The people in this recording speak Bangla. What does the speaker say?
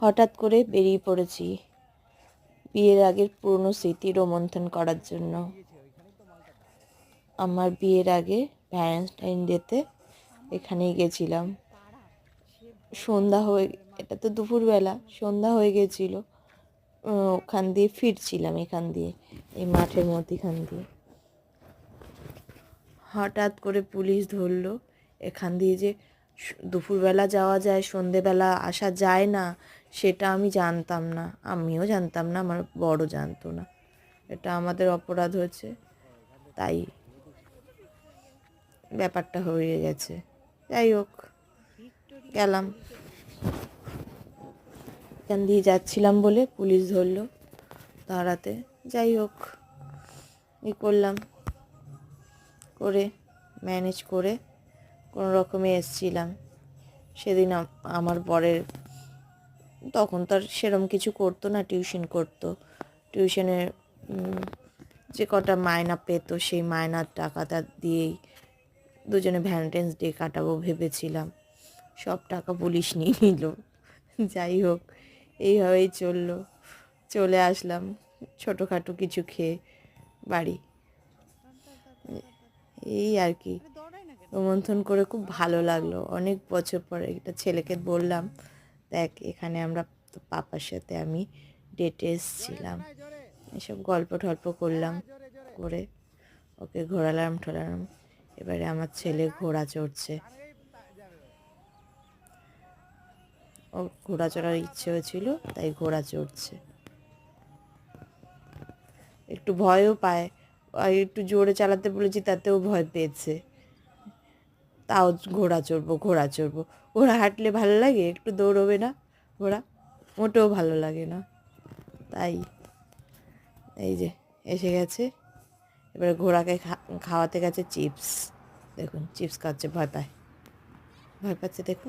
হঠাৎ করে বেরিয়ে পড়েছি বিয়ের আগের পুরনো স্মৃতি রোমন্থন করার জন্য। আমার বিয়ের আগে ভ্যালেন্টাইন ডেতে এখানেই গেছিলাম। সন্ধ্যা হয়ে, এটা তো দুপুরবেলা, সন্ধ্যা হয়ে গেছিল। ওখান দিয়ে ফিরছিলাম, এখান দিয়ে, এই মাঠের মধ্যিখান দিয়ে হঠাৎ করে পুলিশ ধরলো। এখান দিয়ে যে দুপুরবেলা যাওয়া যায়, সন্ধেবেলা আসা যায় না, সেটা আমি জানতাম না। আমিও জানতাম না, আমার বড় জানতো না। এটা আমাদের অপরাধ হয়েছে, তাই ব্যাপারটা হয়ে গেছে। যাই হোক, গেলাম। এখান দিয়ে যাচ্ছিলাম বলে পুলিশ ধরলো, দাঁড়াতে। যাই হোক, করলাম, করে ম্যানেজ করে কোনো রকমে এসছিলাম। সেদিন আমার বরের, তখন তো আর সেরম কিছু করতো না, টিউশন করতো। টিউশনের যে কটা মায়না পেতো, সেই মায়নার টাকাটা দিয়েই দুজনে ভ্যালেন্টাইন্স ডে কাটাবো ভেবেছিলাম। সব টাকা পুলিশ নিয়ে নিল। যাই হোক, এইভাবেই চলে আসলাম ছোটোখাটো কিছু খেয়ে বাড়ি। এই আর কি, রোমন্থন করে খুব ভালো লাগলো। অনেক বছর পরে একটা ছেলেকে বললাম, দেখ এখানে আমরা তো পাপার সাথে আমি ডেটে এসেছিলাম। এসব গল্প টল্প করলাম, করে ওকে ঘোরালাম ঠোরালাম। এবারে আমার ছেলে ঘোড়া চড়ছে। ও ঘোড়া চড়ার ইচ্ছে হয়েছিল, তাই ঘোড়া চড়ছে। একটু ভয়ও পায়, আর একটু জোরে চালাতে বলেছি, তাতেও ভয় পেয়েছে। তাও ঘোড়া চড়বো। ঘোড়া হাঁটলে ভালো লাগে? একটু দৌড়বে না ঘোড়া? মোটেও ভালো লাগে না। তাই এই যে এসে গেছে। এবারে ঘোড়াকে খাওয়াতে গেছে চিপস। দেখুন চিপস খাচ্ছে, ভয় পাচ্ছে দেখুন।